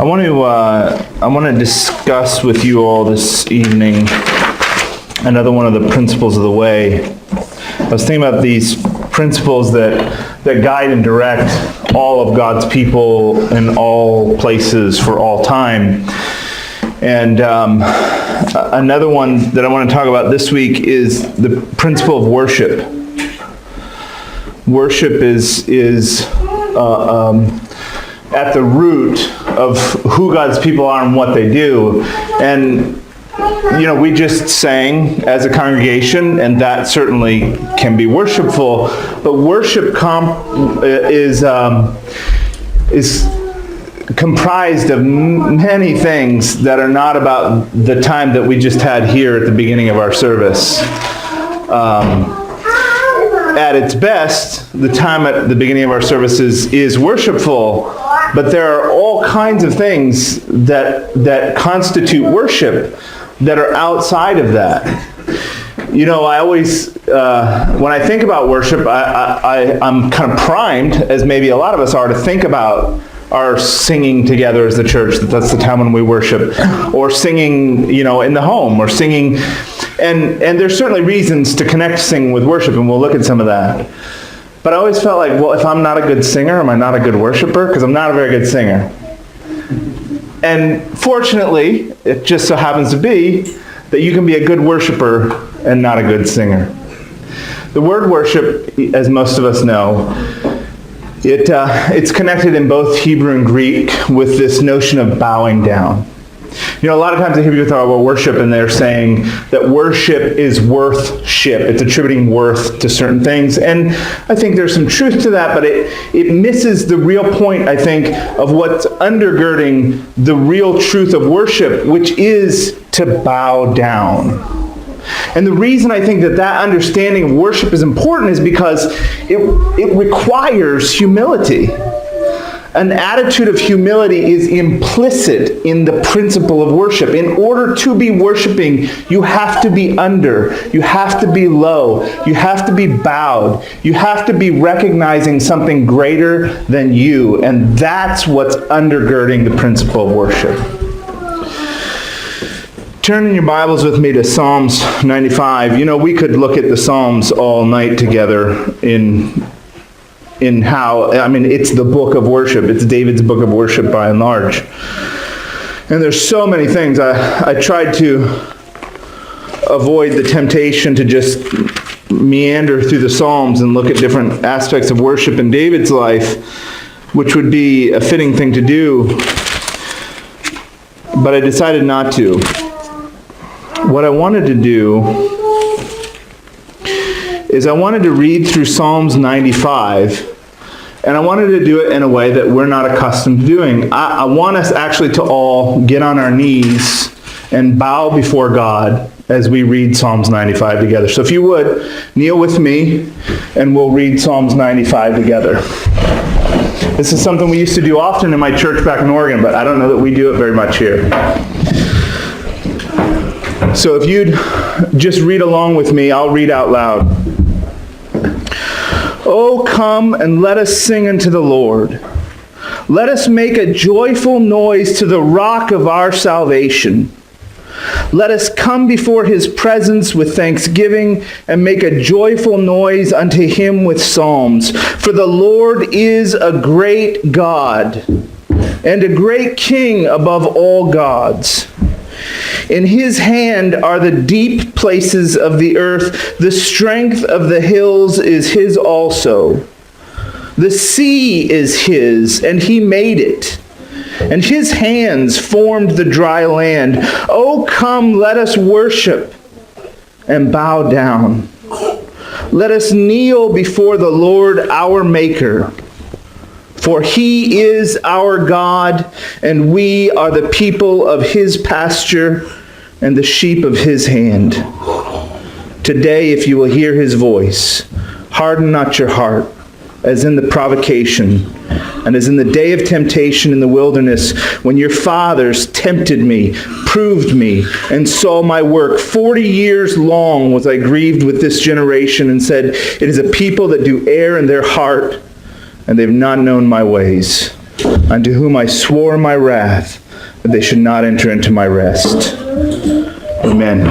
I want to discuss with you all this evening another one of the principles of the way. I was thinking about these principles that guide and direct all of God's people in all places for all time. And another one that I want to talk about this week is the principle of worship. Worship is at the root of who God's people are and what they do. And, you know, we just sang as a congregation, and that certainly can be worshipful. But worship is comprised of many things that are not about the time that we just had here at the beginning of our service. At its best, the time at the beginning of our services is worshipful, but there are all kinds of things that constitute worship that are outside of that. You know, I always, when I think about worship, I'm kind of primed, as maybe a lot of us are, to think about our singing together as the church. That's the time when we worship. Or singing, you know, in the home, or singing. And there's certainly reasons to connect singing with worship, and we'll look at some of that. But I always felt like, well, if I'm not a good singer, am I not a good worshiper? Because I'm not a very good singer. And fortunately, it just so happens to be that you can be a good worshiper and not a good singer. The word worship, as most of us know, it's connected in both Hebrew and Greek with this notion of bowing down. You know, a lot of times I hear people talk about worship, and they're saying that worship is worth-ship. It's attributing worth to certain things. And I think there's some truth to that, but it misses the real point, I think, of what's undergirding the real truth of worship, which is to bow down. And the reason I think that understanding of worship is important is because it requires humility. An attitude of humility is implicit in the principle of worship. In order to be worshiping, you have to be under, you have to be low, you have to be bowed, you have to be recognizing something greater than you, and that's what's undergirding the principle of worship. Turn in your Bibles with me to Psalms 95. You know, we could look at the Psalms all night together in how, I mean, it's the book of worship. It's David's book of worship by and large. And there's so many things. I tried to avoid the temptation to just meander through the Psalms and look at different aspects of worship in David's life, which would be a fitting thing to do. But I decided not to. What I wanted to do is I wanted to read through Psalms 95, and I wanted to do it in a way that we're not accustomed to doing. I want us actually to all get on our knees and bow before God as we read Psalms 95 together. So if you would, kneel with me, and we'll read Psalms 95 together. This is something we used to do often in my church back in Oregon, but I don't know that we do it very much here. So if you'd just read along with me, I'll read out loud. Oh, come and let us sing unto the Lord. Let us make a joyful noise to the rock of our salvation. Let us come before his presence with thanksgiving and make a joyful noise unto him with psalms. For the Lord is a great God and a great King above all gods. In his hand are the deep places of the earth. The strength of the hills is his also. The sea is his, and he made it. And his hands formed the dry land. Oh, come, let us worship and bow down. Let us kneel before the Lord our Maker. For he is our God, and we are the people of his pasture and the sheep of his hand. Today, if you will hear his voice, harden not your heart, as in the provocation, and as in the day of temptation in the wilderness, when your fathers tempted me, proved me, and saw my work. 40 years long was I grieved with this generation, and said, it is a people that do err in their heart, and they've not known my ways. unto whom I swore in my wrath that they should not enter into my rest. Amen.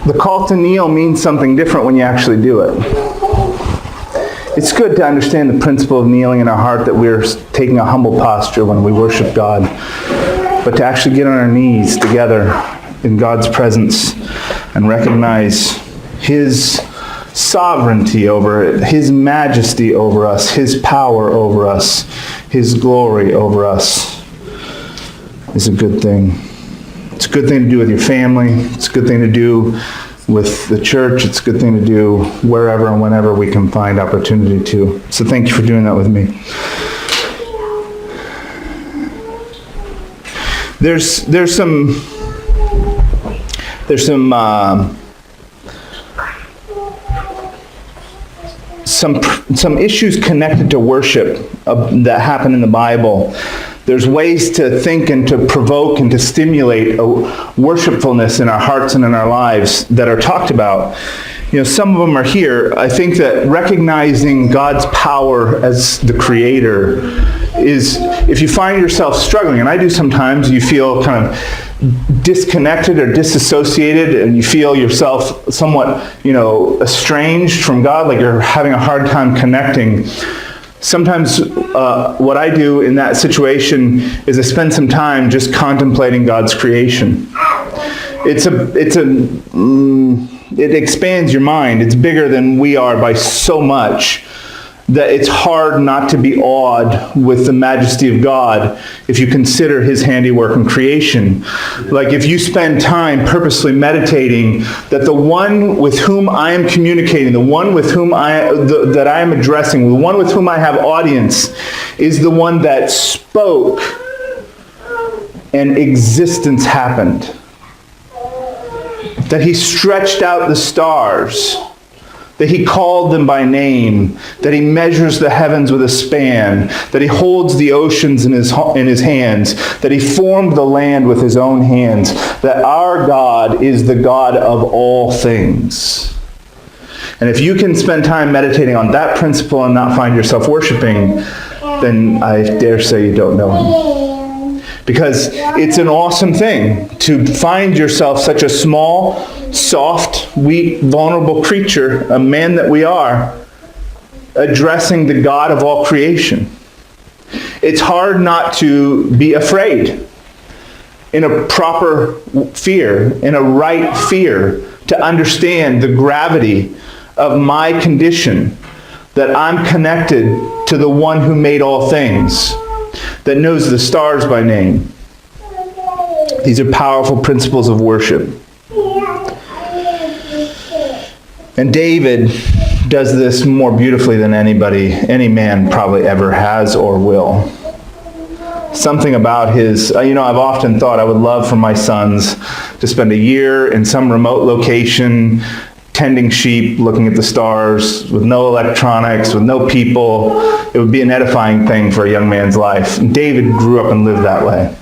The call to kneel means something different when you actually do it. It's good to understand the principle of kneeling in our heart, that we're taking a humble posture when we worship God. But to actually get on our knees together in God's presence and recognize His sovereignty over it, His majesty over us, His power over us, His glory over us is a good thing. It's a good thing to do with your family. It's a good thing to do with the church. It's a good thing to do wherever and whenever we can find opportunity to. So thank you for doing that with me. There's some issues connected to worship that happen in the Bible. There's ways to think and to provoke and to stimulate a worshipfulness in our hearts and in our lives that are talked about. You know, some of them are here. I think that recognizing God's power as the Creator is, if you find yourself struggling, and I do sometimes, you feel kind of disconnected or disassociated, and you feel yourself somewhat, estranged from God, like you're having a hard time connecting. Sometimes what I do in that situation is I spend some time just contemplating God's creation. It expands your mind. It's bigger than we are by so much that it's hard not to be awed with the majesty of God if you consider His handiwork in creation. Like if you spend time purposely meditating that the one with whom I am communicating, the one with whom that I am addressing, the one with whom I have audience, is the one that spoke and existence happened. That He stretched out the stars, that He called them by name, that He measures the heavens with a span, that He holds the oceans in His hands, that He formed the land with His own hands, that our God is the God of all things. And if you can spend time meditating on that principle and not find yourself worshiping, then I dare say you don't know Him. Because it's an awesome thing to find yourself such a small, soft, weak, vulnerable creature, a man that we are, addressing the God of all creation. It's hard not to be afraid, in a proper fear, in a right fear, to understand the gravity of my condition, that I'm connected to the one who made all things, that knows the stars by name. These are powerful principles of worship. And David does this more beautifully than any man probably ever has or will. Something about his, I've often thought I would love for my sons to spend a year in some remote location, tending sheep, looking at the stars, with no electronics, with no people. It would be an edifying thing for a young man's life. And David grew up and lived that way.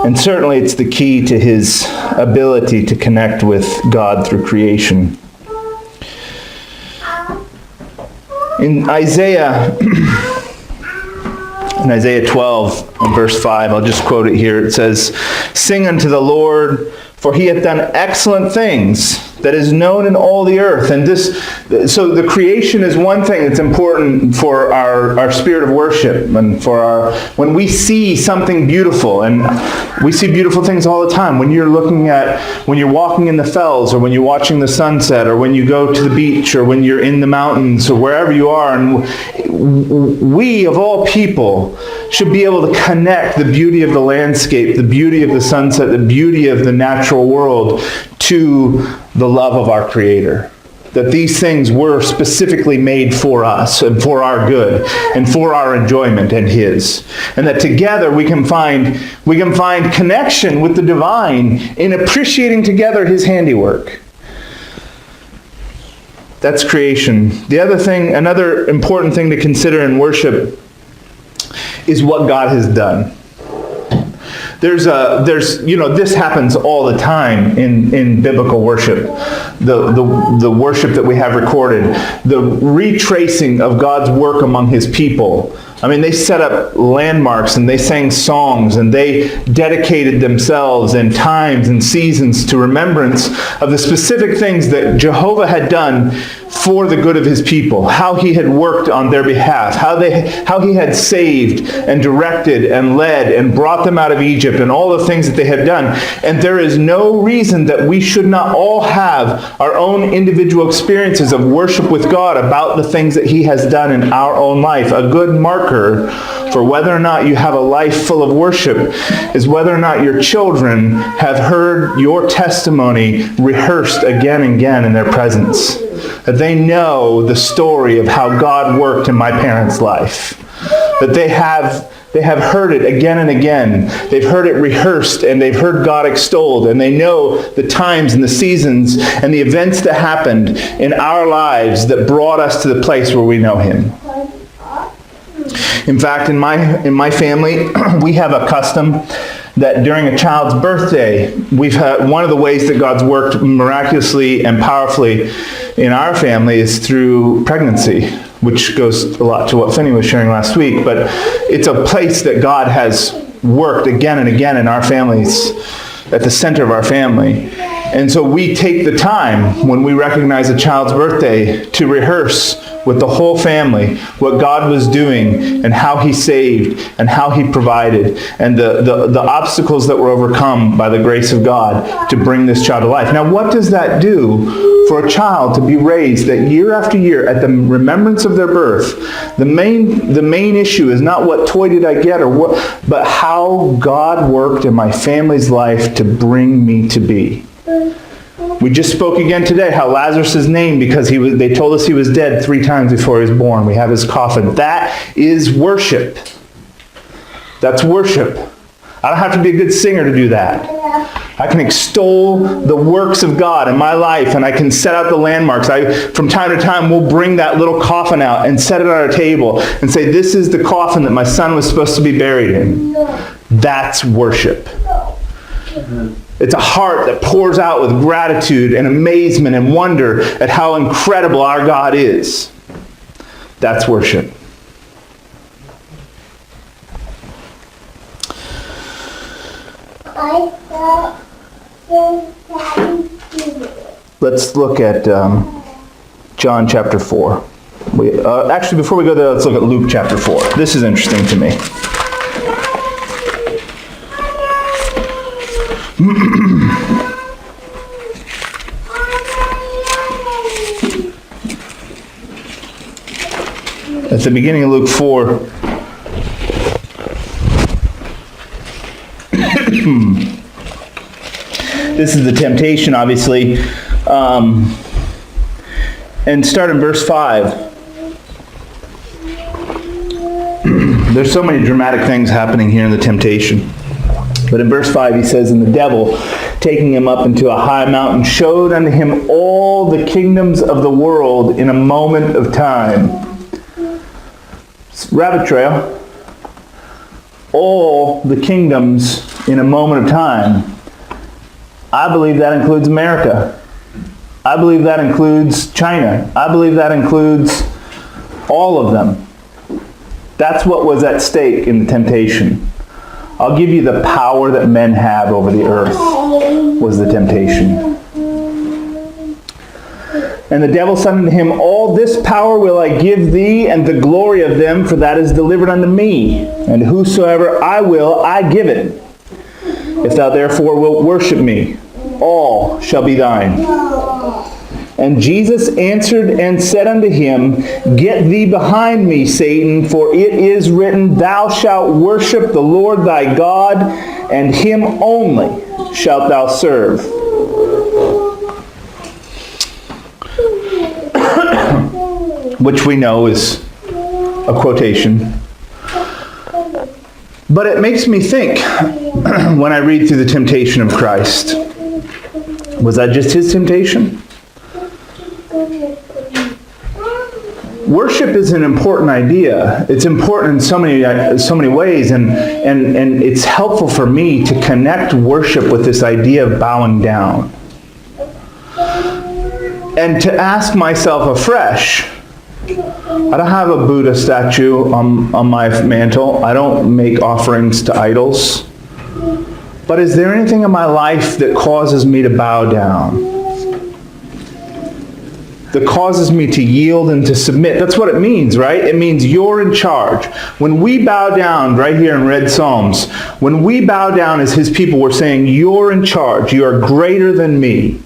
And certainly it's the key to his ability to connect with God through creation. In Isaiah 12, verse 5, I'll just quote it here. It says, "Sing unto the Lord, for He hath done excellent things that is known in all the earth." And so the creation is one thing that's important for our spirit of worship, and when we see something beautiful, and we see beautiful things all the time. When you're walking in the fells, or when you're watching the sunset, or when you go to the beach, or when you're in the mountains, or wherever you are, and we of all people should be able to connect the beauty of the landscape, the beauty of the sunset, the beauty of the natural world to the love of our Creator. That these things were specifically made for us and for our good and for our enjoyment and His. And that together we can find connection with the divine in appreciating together His handiwork. That's creation. Another important thing to consider in worship is what God has done. this happens all the time in biblical worship. The worship that we have recorded, the retracing of God's work among his people. I mean, they set up landmarks and they sang songs and they dedicated themselves and times and seasons to remembrance of the specific things that Jehovah had done for the good of his people, how he had worked on their behalf, how he had saved and directed and led and brought them out of Egypt and all the things that they had done. And there is no reason that we should not all have our own individual experiences of worship with God about the things that he has done in our own life. A good marker for whether or not you have a life full of worship is whether or not your children have heard your testimony rehearsed again and again in their presence. That they know the story of how God worked in my parents' life. That they have heard it again and again. They've heard it rehearsed and they've heard God extolled, and they know the times and the seasons and the events that happened in our lives that brought us to the place where we know him. In fact, in my family, we have a custom that during a child's birthday, we've had one of the ways that God's worked miraculously and powerfully in our family is through pregnancy, which goes a lot to what Finney was sharing last week. But it's a place that God has worked again and again in our families, at the center of our family. And so we take the time when we recognize a child's birthday to rehearse with the whole family what God was doing and how he saved and how he provided and the obstacles that were overcome by the grace of God to bring this child to life. Now, what does that do for a child to be raised that year after year at the remembrance of their birth? The main issue is not what toy did I get but how God worked in my family's life to bring me to be. We just spoke again today how Lazarus is named because they told us he was dead 3 times before he was born. We have his coffin. That is worship. That's worship. I don't have to be a good singer to do that. I can extol the works of God in my life, and I can set out the landmarks. From time to time, we'll bring that little coffin out and set it on our table and say, this is the coffin that my son was supposed to be buried in. That's worship. It's a heart that pours out with gratitude and amazement and wonder at how incredible our God is. That's worship. Let's look at John chapter 4. Actually, before we go there, let's look at Luke chapter 4. This is interesting to me. At the beginning of Luke 4, this is the temptation, obviously, and start in verse 5. There's so many dramatic things happening here in the temptation. But in verse 5 he says, "And the devil, taking him up into a high mountain, showed unto him all the kingdoms of the world in a moment of time." Rabbit trail. All the kingdoms in a moment of time. I believe that includes America. I believe that includes China. I believe that includes all of them. That's what was at stake in the temptation. I'll give you the power that men have over the earth, was the temptation. And the devil said unto him, "All this power will I give thee, and the glory of them, for that is delivered unto me. And whosoever I will, I give it. If thou therefore wilt worship me, all shall be thine." And Jesus answered and said unto him, "Get thee behind me, Satan, for it is written, Thou shalt worship the Lord thy God, and him only shalt thou serve." Which we know is a quotation. But it makes me think when I read through the temptation of Christ. Was that just his temptation? Worship is an important idea. It's important in so many ways, and it's helpful for me to connect worship with this idea of bowing down. And to ask myself afresh, I don't have a Buddha statue on my mantle. I don't make offerings to idols. But is there anything in my life that causes me to bow down? That causes me to yield and to submit? That's what it means, right? It means you're in charge. When we bow down, right here in Red Psalms, when we bow down as his people, we're saying, you're in charge. You are greater than me.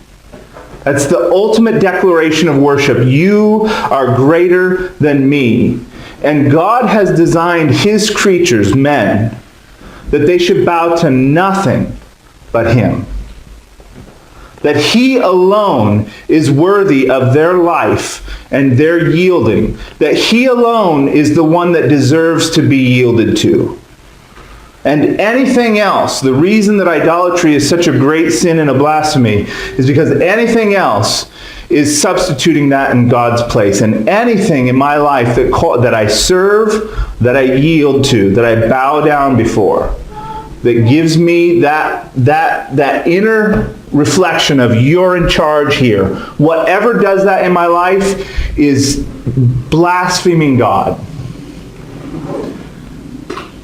That's the ultimate declaration of worship. You are greater than me. And God has designed his creatures, men, that they should bow to nothing but him. That he alone is worthy of their life and their yielding. That he alone is the one that deserves to be yielded to. And anything else, the reason that idolatry is such a great sin and a blasphemy is because anything else is substituting that in God's place. And anything in my life that I serve, that I yield to, that I bow down before, that gives me that inner reflection of you're in charge here. Whatever does that in my life is blaspheming God.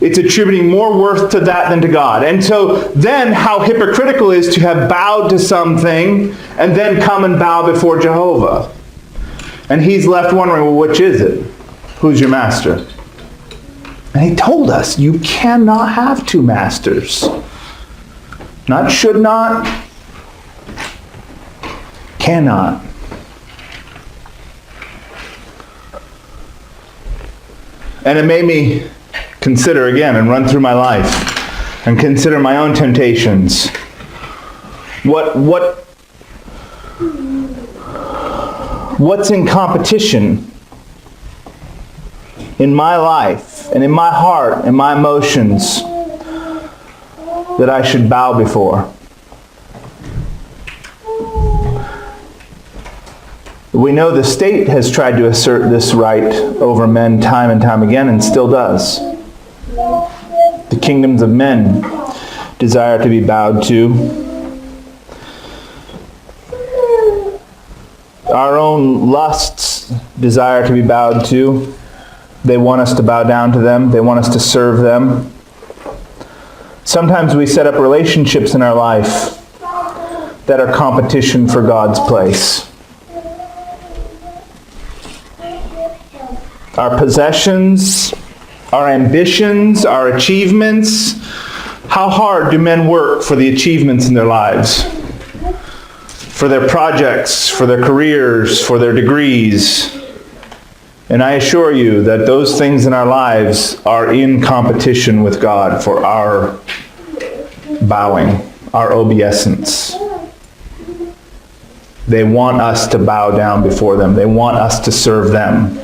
It's attributing more worth to that than to God. And so then how hypocritical it is to have bowed to something and then come and bow before Jehovah. And he's left wondering, well, which is it? Who's your master? And he told us, you cannot have two masters. Not should not, cannot. And it made me consider again and run through my life and consider my own temptations. What's in competition in my life and in my heart and my emotions that I should bow before? We know the state has tried to assert this right over men time and time again and still does. The kingdoms of men desire to be bowed to. Our own lusts desire to be bowed to. They want us to bow down to them. They want us to serve them. Sometimes we set up relationships in our life that are competition for God's place. Our possessions, our ambitions, our achievements. How hard do men work for the achievements in their lives? For their projects, for their careers, for their degrees. And I assure you that those things in our lives are in competition with God for our bowing, our obeisance. They want us to bow down before them. They want us to serve them.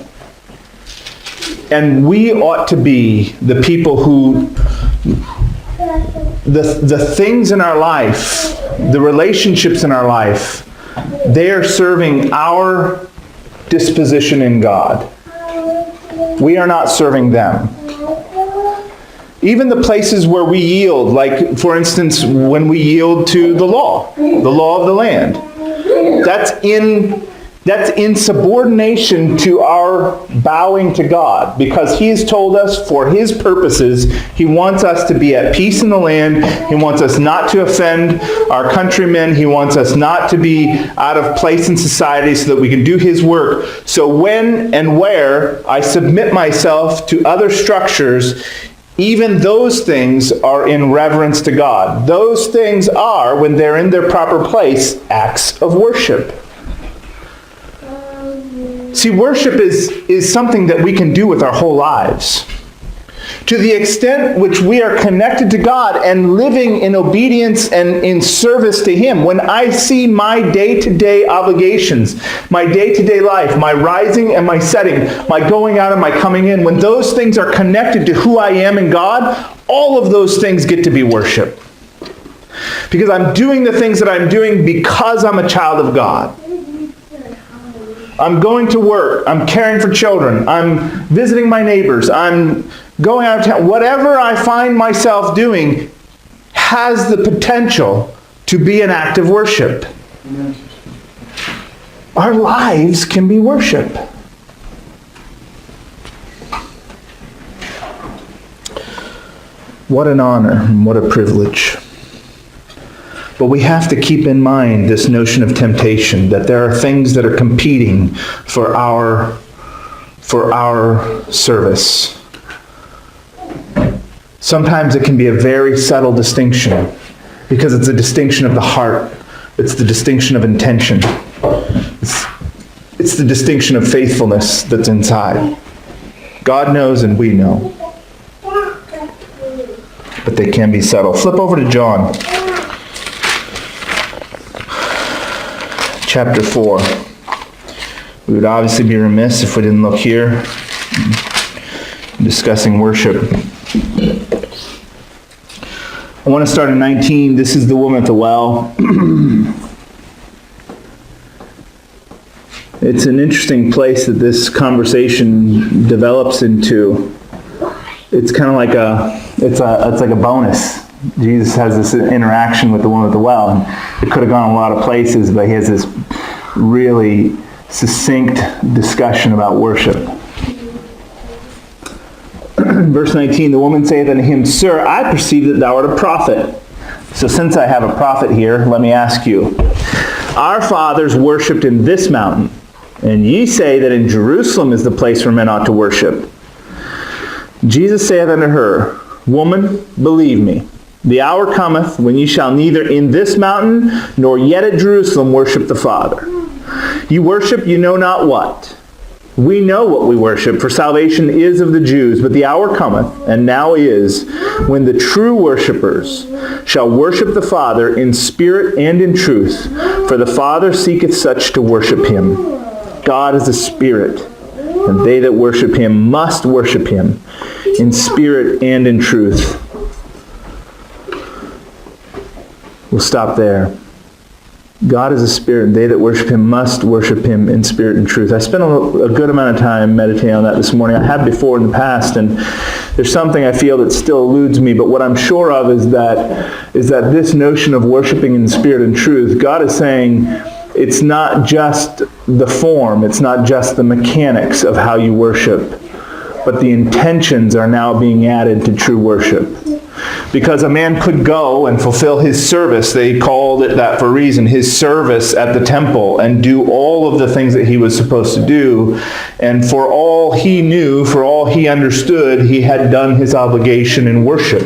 And we ought to be the people who, the things in our life, the relationships in our life, they are serving our disposition in God. We are not serving them. Even the places where we yield, like for instance, when we yield to the law of the land, that's in subordination to our bowing to God, because he has told us for his purposes, he wants us to be at peace in the land. He wants us not to offend our countrymen. He wants us not to be out of place in society so that we can do his work. So when and where I submit myself to other structures, even those things are in reverence to God. Those things are, when they're in their proper place, acts of worship. See, worship is something that we can do with our whole lives. To the extent which we are connected to God and living in obedience and in service to him, when I see my day-to-day obligations, my day-to-day life, my rising and my setting, my going out and my coming in, when those things are connected to who I am in God, all of those things get to be worship. Because I'm doing the things that I'm doing because I'm a child of God. I'm going to work. I'm caring for children. I'm visiting my neighbors. I'm going out of town. Whatever I find myself doing has the potential to be an act of worship. Our lives can be worship. What an honor and what a privilege. But we have to keep in mind this notion of temptation, that there are things that are competing for our service. Sometimes it can be a very subtle distinction, because it's a distinction of the heart. It's the distinction of intention. It's the distinction of faithfulness that's inside. God knows and we know. But they can be subtle. Flip over to John. Chapter 4. We would obviously be remiss if we didn't look here. Discussing worship. I want to start in 19. This is the woman at the well. It's an interesting place that this conversation develops into. It's kind of like it's like a bonus. Jesus has this interaction with the woman at the well, and it could have gone a lot of places, but he has this really succinct discussion about worship. Verse 19, the woman saith unto him, Sir, I perceive that thou art a prophet. So since I have a prophet here, let me ask you. Our fathers worshipped in this mountain, and ye say that in Jerusalem is the place where men ought to worship. Jesus saith unto her, Woman, believe me, the hour cometh when ye shall neither in this mountain nor yet at Jerusalem worship the Father. You worship you know not what. We know what we worship, for salvation is of the Jews. But the hour cometh, and now is, when the true worshipers shall worship the Father in spirit and in truth. For the Father seeketh such to worship him. God is a spirit, and they that worship him must worship him in spirit and in truth. We'll stop there. God is a spirit, and they that worship him must worship him in spirit and truth. I spent a good amount of time meditating on that this morning. I have before in the past, and there's something I feel that still eludes me, but what I'm sure of is that this notion of worshiping in spirit and truth, God is saying it's not just the form, it's not just the mechanics of how you worship, but the intentions are now being added to true worship. Because a man could go and fulfill his service, they called it that for a reason, his service at the temple, and do all of the things that he was supposed to do. And for all he knew, for all he understood, he had done his obligation in worship.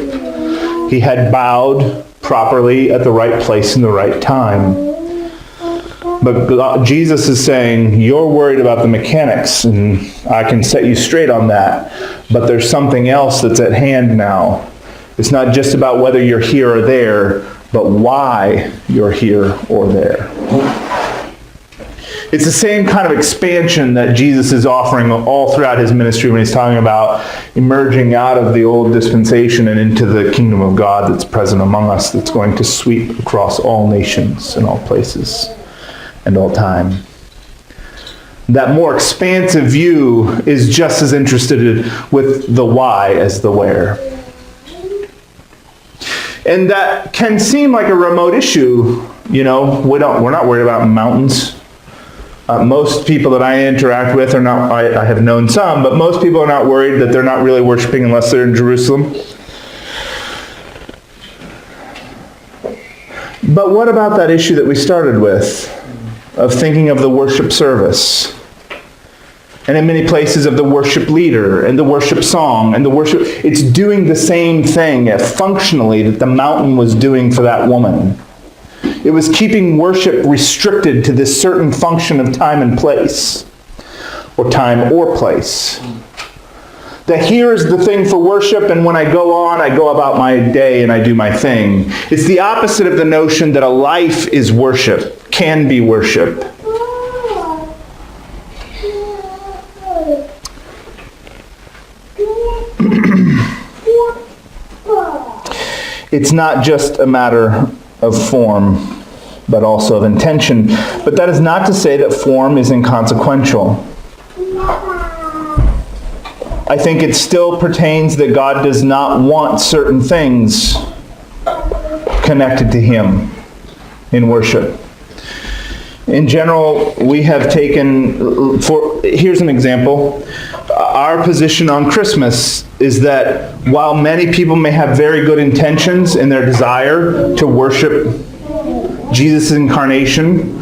He had bowed properly at the right place in the right time. But Jesus is saying, you're worried about the mechanics, and I can set you straight on that. But there's something else that's at hand now. It's not just about whether you're here or there, but why you're here or there. It's the same kind of expansion that Jesus is offering all throughout his ministry when he's talking about emerging out of the old dispensation and into the kingdom of God that's present among us, that's going to sweep across all nations and all places and all time. That more expansive view is just as interested with the why as the where. And that can seem like a remote issue. You know, we're not worried about mountains. Most people that I interact with are not, I have known some, but most people are not worried that they're not really worshiping unless they're in Jerusalem. But what about that issue that we started with, of thinking of the worship service? And in many places of the worship leader and the worship song and the worship, it's doing the same thing functionally that the mountain was doing for that woman. It was keeping worship restricted to this certain function of time and place, or time or place. That here is the thing for worship, and when I go on, I go about my day and I do my thing. It's the opposite of the notion that a life is worship, can be worship. It's not just a matter of form. but also of intention. But that is not to say that form is inconsequential. I think it still pertains that God does not want certain things connected to Him in worship. In general, we have taken, here's an example. Our position on Christmas is that while many people may have very good intentions in their desire to worship Jesus' incarnation,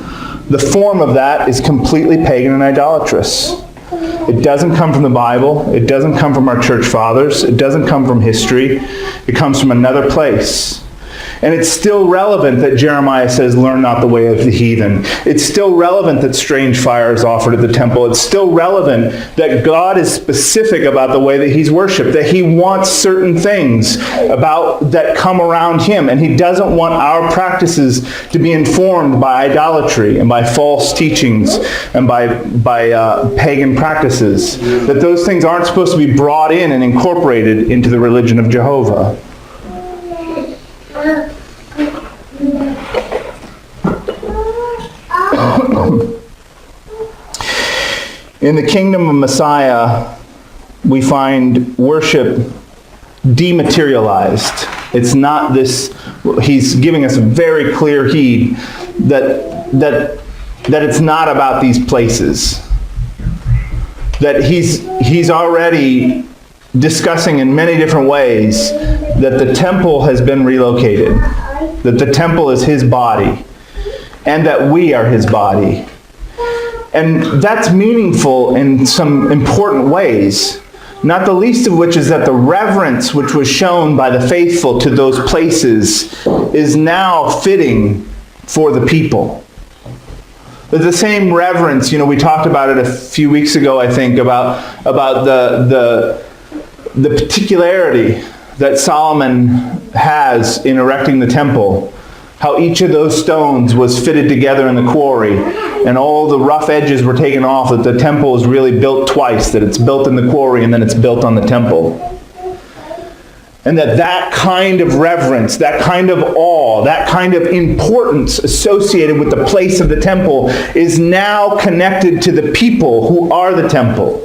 the form of that is completely pagan and idolatrous. It doesn't come from the Bible. It doesn't come from our church fathers. It doesn't come from history. It comes from another place. And it's still relevant that Jeremiah says, learn not the way of the heathen. It's still relevant that strange fire is offered at the temple. It's still relevant that God is specific about the way that He's worshipped, that He wants certain things about that come around Him. And He doesn't want our practices to be informed by idolatry and by false teachings and by pagan practices. That those things aren't supposed to be brought in and incorporated into the religion of Jehovah. In the kingdom of Messiah, we find worship dematerialized. It's not this, He's giving us very clear heed that it's not about these places. That He's already discussing in many different ways that the temple has been relocated, that the temple is His body, and that we are His body. And that's meaningful in some important ways, not the least of which is that the reverence which was shown by the faithful to those places is now fitting for the people. The same reverence, we talked about it a few weeks ago, I think, about the particularity that Solomon has in erecting the temple. How each of those stones was fitted together in the quarry, and all the rough edges were taken off, that the temple is really built twice, that it's built in the quarry and then it's built on the temple. And that kind of reverence, that kind of awe, that kind of importance associated with the place of the temple is now connected to the people who are the temple.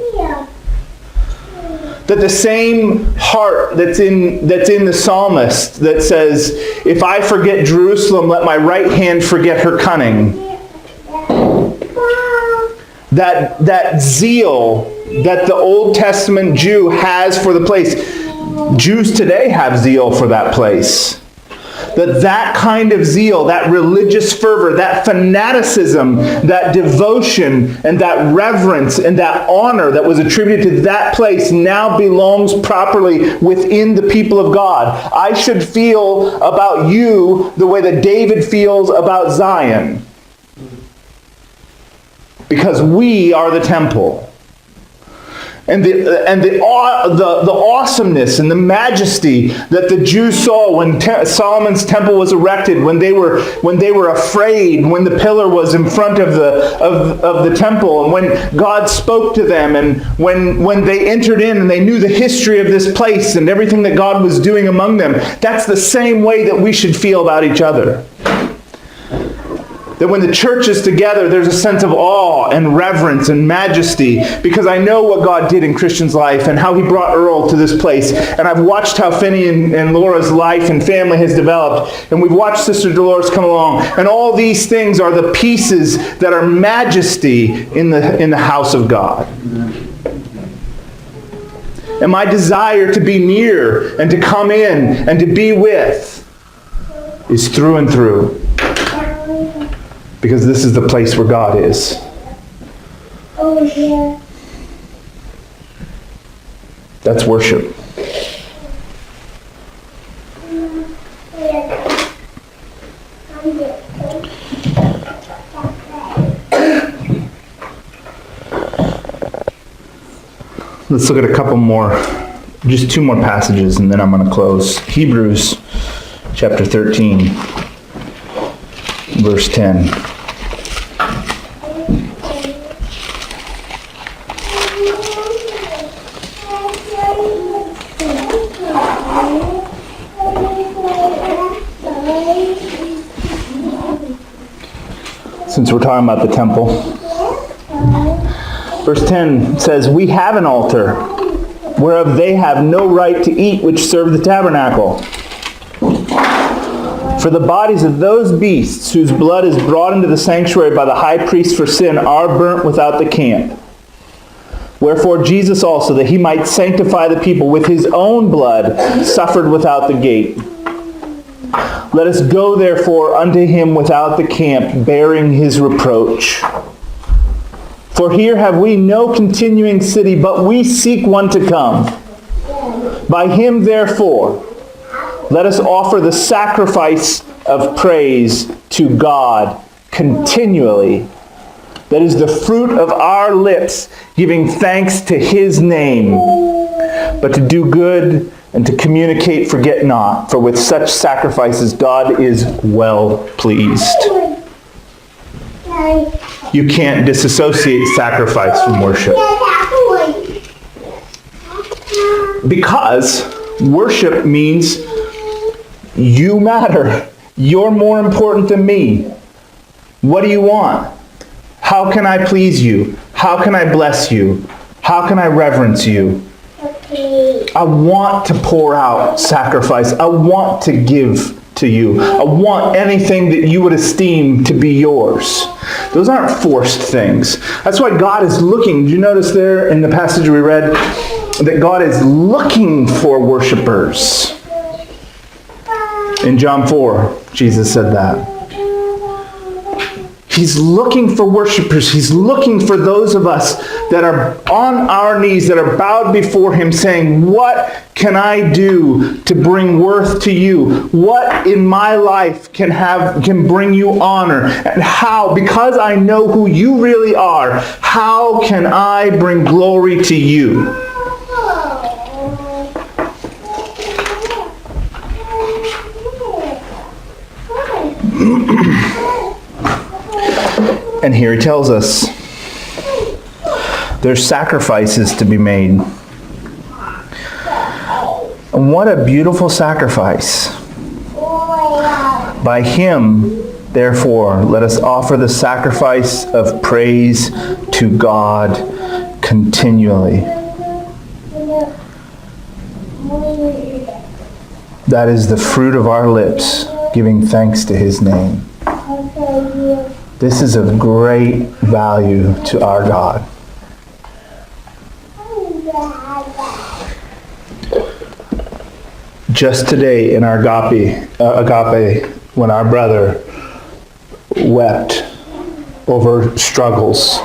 That the same heart that's in the psalmist that says, if I forget Jerusalem, let my right hand forget her cunning. That zeal that the Old Testament Jew has for the place. Jews today have zeal for that place. That kind of zeal, that religious fervor, that fanaticism, that devotion, and that reverence, and that honor that was attributed to that place now belongs properly within the people of God. I should feel about you the way that David feels about Zion. Because we are the temple. And the awesomeness and the majesty that the Jews saw when Solomon's temple was erected, when they were afraid, when the pillar was in front of the temple, and when God spoke to them, and when they entered in and they knew the history of this place and everything that God was doing among them, that's the same way that we should feel about each other. That when the church is together, there's a sense of awe and reverence and majesty, because I know what God did in Christian's life and how He brought Earl to this place. And I've watched how Finney and Laura's life and family has developed. And we've watched Sister Dolores come along. And all these things are the pieces that are majesty in the house of God. And my desire to be near and to come in and to be with is through and through. Because this is the place where God is. Oh, yeah. That's worship. Let's look at a couple more, just two more passages, and then I'm going to close. Hebrews chapter 13. Verse 10. since we're talking about the temple. Verse 10 says, "We have an altar, whereof they have no right to eat which serve the tabernacle. For the bodies of those beasts whose blood is brought into the sanctuary by the high priest for sin are burnt without the camp. Wherefore Jesus also, that he might sanctify the people with his own blood, suffered without the gate. Let us go therefore unto him without the camp, bearing his reproach. For here have we no continuing city, but we seek one to come. By him therefore, let us offer the sacrifice of praise to God continually. That is the fruit of our lips, giving thanks to his name. But to do good and to communicate, forget not, for with such sacrifices God is well pleased." You can't disassociate sacrifice from worship. Because worship means you matter. You're more important than me. What do you want? How can I please you? How can I bless you? How can I reverence you? I want to pour out sacrifice. I want to give to you. I want anything that you would esteem to be yours. Those aren't forced things. That's why God is looking. Did you notice there in the passage we read that God is looking for worshipers? In John 4, Jesus said that. He's looking for worshipers. He's looking for those of us that are on our knees, that are bowed before him, saying, "What can I do to bring worth to you? What in my life can bring you honor? And how, because I know who you really are, how can I bring glory to you?" And here he tells us there's sacrifices to be made. And what a beautiful sacrifice. By him, therefore, let us offer the sacrifice of praise to God continually. That is the fruit of our lips, giving thanks to his name. This is of great value to our God. Just today in our agape, when our brother wept over struggles,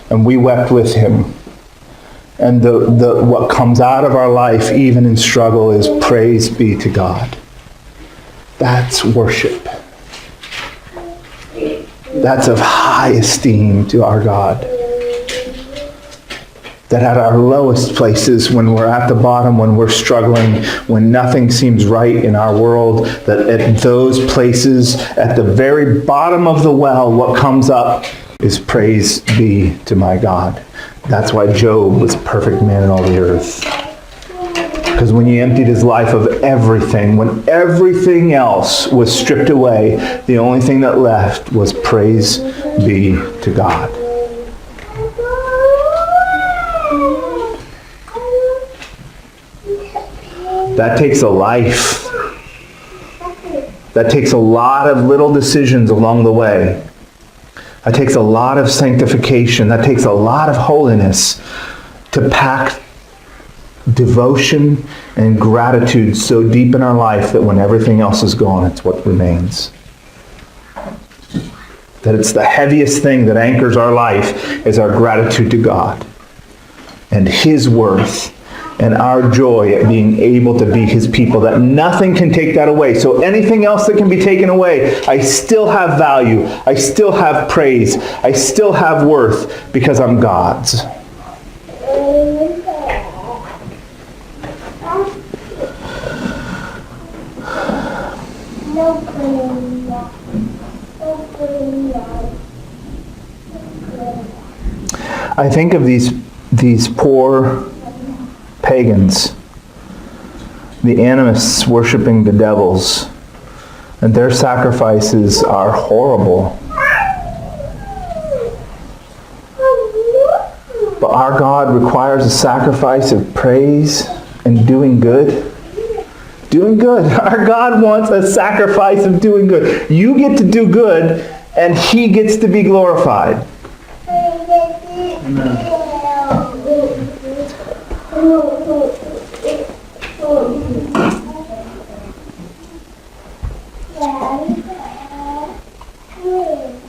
and we wept with him, and what comes out of our life, even in struggle, is praise be to God. That's worship. That's of high esteem to our God. That at our lowest places, when we're at the bottom, when we're struggling, when nothing seems right in our world, that at those places, at the very bottom of the well, what comes up is praise be to my God. That's why Job was a perfect man in all the earth. Because when he emptied his life of everything, when everything else was stripped away, the only thing that left was praise be to God. That takes a life. That takes a lot of little decisions along the way. That takes a lot of sanctification. That takes a lot of holiness to pack devotion and gratitude so deep in our life that when everything else is gone, it's what remains. That it's the heaviest thing that anchors our life is our gratitude to God and his worth and our joy at being able to be his people, that nothing can take that away. So anything else that can be taken away, I still have value, I still have praise, I still have worth because I'm God's. I think of these poor pagans, the animists worshiping the devils, and their sacrifices are horrible. our God requires a sacrifice of praise and doing good? Doing good. Our God wants a sacrifice of doing good. You get to do good, and He gets to be glorified. Amen.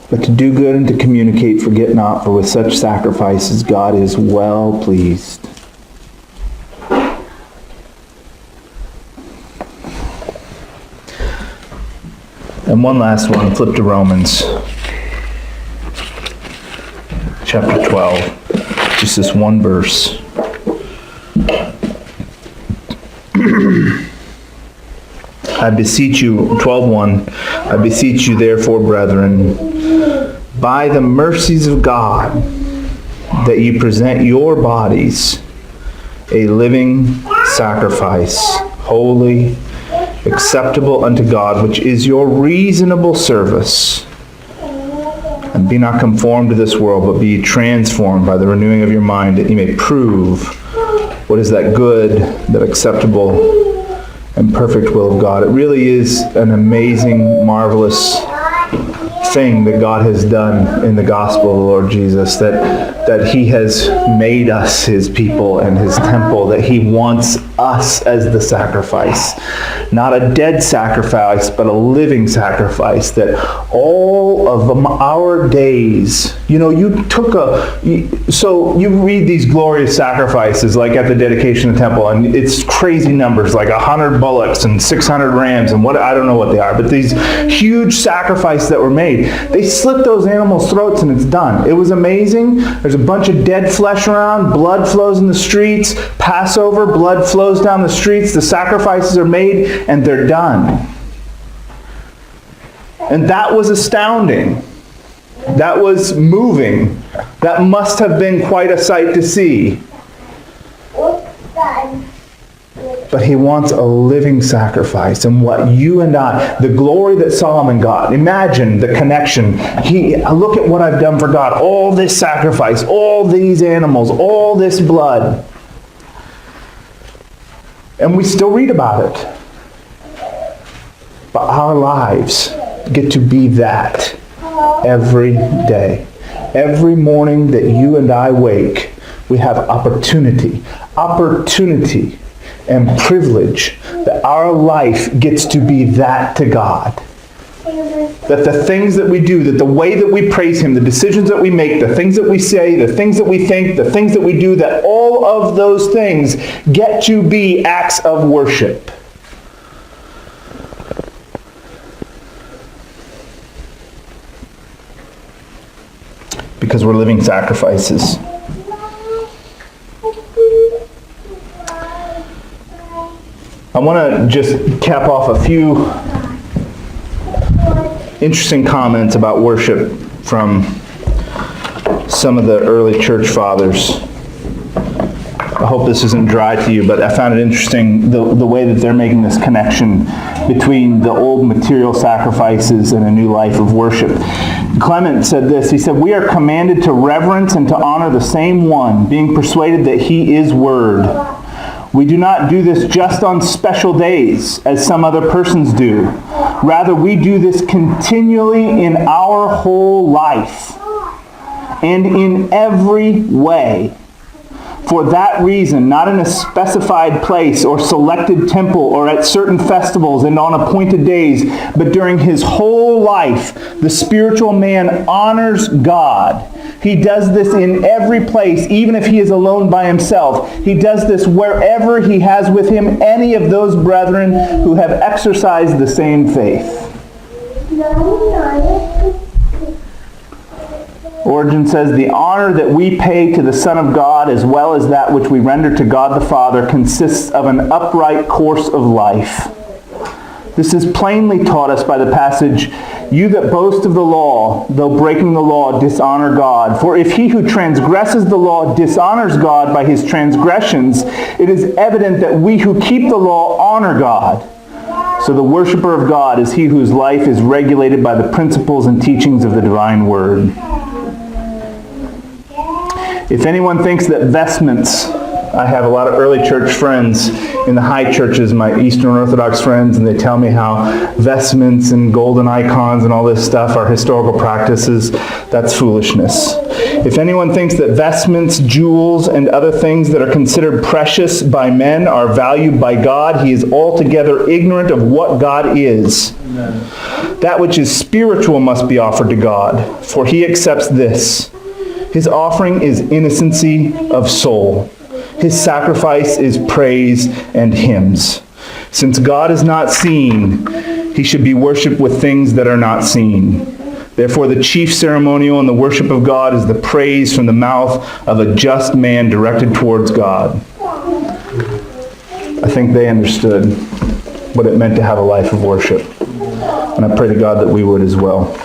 But to do good and to communicate, forget not, for with such sacrifices God is well pleased. And one last one, flip to Romans chapter 12. Just this one verse. I beseech you, 12:1, I beseech you therefore, brethren, by the mercies of God, that you present your bodies a living sacrifice, holy, acceptable unto God, which is your reasonable service. And be not conformed to this world, but be transformed by the renewing of your mind, that you may prove what is that good, that acceptable, and perfect will of God. It really is an amazing, marvelous thing that God has done in the gospel of the Lord Jesus, that He has made us His people and His temple, that He wants us as the sacrifice. Not a dead sacrifice, but a living sacrifice, that all of our days, so you read these glorious sacrifices, like at the dedication of the temple, and it's crazy numbers, like 100 bullocks and 600 rams, and I don't know what they are, but these huge sacrifices that were made, they slit those animals' throats and it's done. It was amazing. There's a bunch of dead flesh around, blood flows in the streets, Passover, blood flows down the streets, the sacrifices are made, and they're done. And that was astounding. That was moving. That must have been quite a sight to see. But He wants a living sacrifice. And what you and I, the glory that Solomon got, imagine the connection. Look at what I've done for God. All this sacrifice, all these animals, all this blood. And we still read about it. But our lives get to be that every day. Every morning that you and I wake, we have opportunity and privilege that our life gets to be that to God. That the things that we do, that the way that we praise Him, the decisions that we make, the things that we say, the things that we think, the things that we do, that all of those things get to be acts of worship. Because we're living sacrifices. I want to just cap off a few interesting comments about worship from some of the early church fathers. I hope this isn't dry to you, but I found it interesting the way that they're making this connection between the old material sacrifices and a new life of worship. Clement said this, he said, "We are commanded to reverence and to honor the same one, being persuaded that He is Word. We do not do this just on special days, as some other persons do. Rather, we do this continually in our whole life, and in every way. For that reason, not in a specified place or selected temple or at certain festivals and on appointed days, but during his whole life, the spiritual man honors God. He does this in every place, even if he is alone by himself. He does this wherever he has with him any of those brethren who have exercised the same faith." Origen says, "The honor that we pay to the Son of God, as well as that which we render to God the Father, consists of an upright course of life. This is plainly taught us by the passage, 'You that boast of the law, though breaking the law, dishonor God. For if he who transgresses the law dishonors God by his transgressions, it is evident that we who keep the law honor God. So the worshiper of God is he whose life is regulated by the principles and teachings of the divine word." If anyone thinks that vestments, I have a lot of early church friends in the high churches, my Eastern Orthodox friends, and they tell me how vestments and golden icons and all this stuff are historical practices. That's foolishness. If anyone thinks that vestments, jewels, and other things that are considered precious by men are valued by God, he is altogether ignorant of what God is. Amen. That which is spiritual must be offered to God, for he accepts this. His offering is innocency of soul. His sacrifice is praise and hymns. Since God is not seen, he should be worshipped with things that are not seen. Therefore, the chief ceremonial in the worship of God is the praise from the mouth of a just man directed towards God. I think they understood what it meant to have a life of worship. And I pray to God that we would as well.